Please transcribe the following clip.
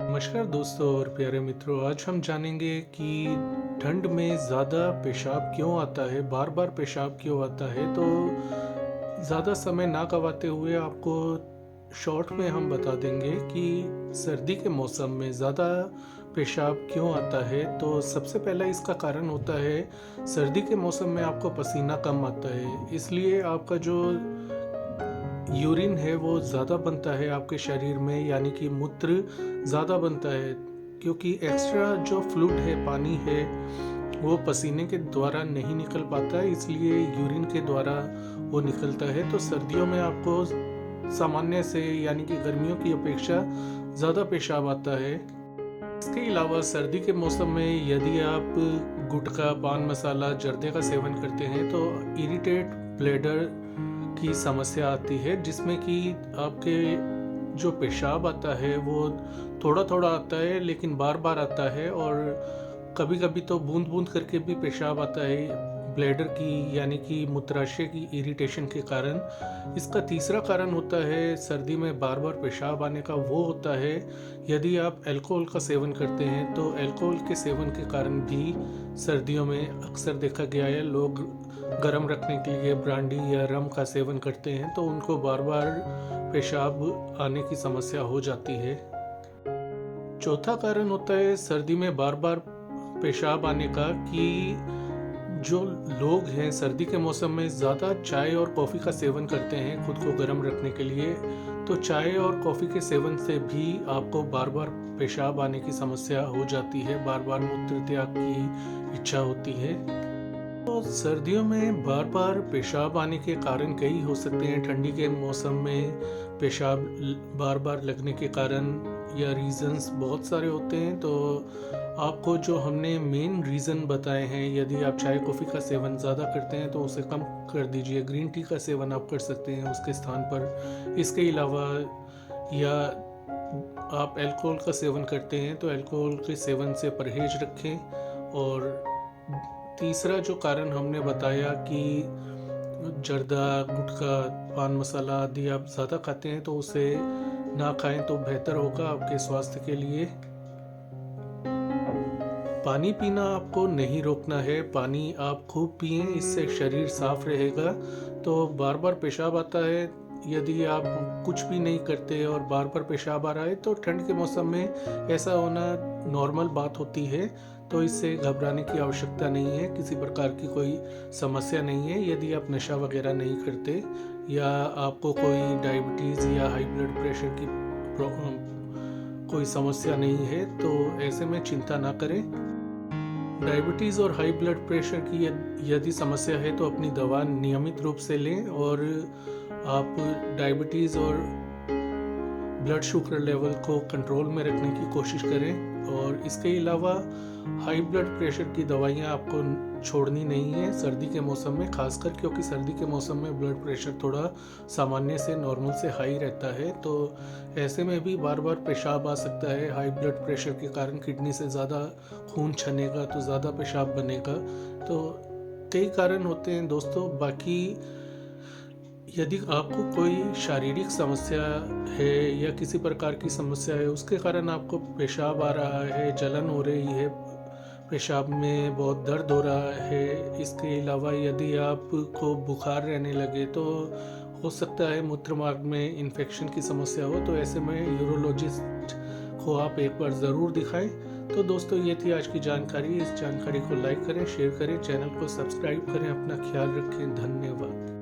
नमस्कार दोस्तों और प्यारे मित्रों। आज हम जानेंगे कि ठंड में ज़्यादा पेशाब क्यों आता है, बार बार पेशाब क्यों आता है। तो ज़्यादा समय ना गवाते हुए आपको शॉर्ट में हम बता देंगे कि सर्दी के मौसम में ज़्यादा पेशाब क्यों आता है। तो सबसे पहला इसका कारण होता है, सर्दी के मौसम में आपको पसीना कम आता है, इसलिए आपका जो यूरिन है वो ज़्यादा बनता है आपके शरीर में, यानी कि मूत्र ज़्यादा बनता है, क्योंकि एक्स्ट्रा जो फ्लूइड है, पानी है, वो पसीने के द्वारा नहीं निकल पाता है, इसलिए यूरिन के द्वारा वो निकलता है। तो सर्दियों में आपको सामान्य से यानी कि गर्मियों की अपेक्षा ज़्यादा पेशाब आता है। इसके अलावा सर्दी के मौसम में यदि आप गुटखा, पान मसाला, जर्दे का सेवन करते हैं तो इरिटेट ब्लैडर की समस्या आती है, जिसमें कि आपके जो पेशाब आता है वो थोड़ा थोड़ा आता है लेकिन बार बार आता है, और कभी कभी तो बूंद बूंद करके भी पेशाब आता है ब्लैडर की यानी कि मूत्राशय की इरिटेशन के कारण। इसका तीसरा कारण होता है सर्दी में बार बार पेशाब आने का, वो होता है यदि आप अल्कोहल का सेवन करते हैं। तो अल्कोहल के सेवन के कारण भी सर्दियों में अक्सर देखा गया है, लोग गर्म रखने के लिए ब्रांडी या रम का सेवन करते हैं तो उनको बार बार पेशाब आने की समस्या हो जाती है। चौथा कारण होता है सर्दी में बार बार पेशाब आने का कि जो लोग हैं सर्दी के मौसम में ज़्यादा चाय और कॉफ़ी का सेवन करते हैं खुद को गर्म रखने के लिए। तो चाय और कॉफ़ी के सेवन से भी आपको बार बार पेशाब आने की समस्या हो जाती है, बार बार मूत्र त्याग की इच्छा होती है। तो सर्दियों में बार बार पेशाब आने के कारण कई हो सकते हैं। ठंडी के मौसम में पेशाब बार बार लगने के कारण या रीज़न्स बहुत सारे होते हैं। तो आपको जो हमने मेन रीज़न बताए हैं, यदि आप चाय कॉफ़ी का सेवन ज़्यादा करते हैं तो उसे कम कर दीजिए। ग्रीन टी का सेवन आप कर सकते हैं उसके स्थान पर। इसके अलावा या आप अल्कोहल का सेवन करते हैं तो अल्कोहल के सेवन से परहेज रखें। और तीसरा जो कारण हमने बताया कि जर्दा, गुटखा, पान मसाला आदि आप ज़्यादा खाते हैं तो उसे ना खाएं तो बेहतर होगा आपके स्वास्थ्य के लिए। पानी पीना आपको नहीं रोकना है, पानी आप खूब पिएं, इससे शरीर साफ रहेगा। तो बार बार पेशाब आता है, यदि आप कुछ भी नहीं करते और बार बार पेशाब आ रहा है तो ठंड के मौसम में ऐसा होना नॉर्मल बात होती है। तो इससे घबराने की आवश्यकता नहीं है, किसी प्रकार की कोई समस्या नहीं है। यदि आप नशा वगैरह नहीं करते या आपको कोई डायबिटीज़ या हाई ब्लड प्रेशर की कोई समस्या नहीं है तो ऐसे में चिंता ना करें। डायबिटीज़ और हाई ब्लड प्रेशर की यदि समस्या है तो अपनी दवा नियमित रूप से लें, और आप डायबिटीज़ और ब्लड शुगर लेवल को कंट्रोल में रखने की कोशिश करें। और इसके अलावा हाई ब्लड प्रेशर की दवाइयाँ आपको छोड़नी नहीं है सर्दी के मौसम में, खासकर क्योंकि सर्दी के मौसम में ब्लड प्रेशर थोड़ा सामान्य से, नॉर्मल से हाई रहता है। तो ऐसे में भी बार बार पेशाब आ सकता है। हाई ब्लड प्रेशर के कारण किडनी से ज़्यादा खून छनेगा तो ज़्यादा पेशाब बनेगा। तो कई कारण होते हैं दोस्तों। बाकी यदि आपको कोई शारीरिक समस्या है या किसी प्रकार की समस्या है, उसके कारण आपको पेशाब आ रहा है, जलन हो रही है, पेशाब में बहुत दर्द हो रहा है, इसके अलावा यदि आपको बुखार रहने लगे तो हो सकता है मूत्र मार्ग में इन्फेक्शन की समस्या हो, तो ऐसे में यूरोलॉजिस्ट को आप एक बार ज़रूर दिखाएं। तो दोस्तों ये थी आज की जानकारी। इस जानकारी को लाइक करें, शेयर करें, चैनल को सब्सक्राइब करें। अपना ख्याल रखें। धन्यवाद।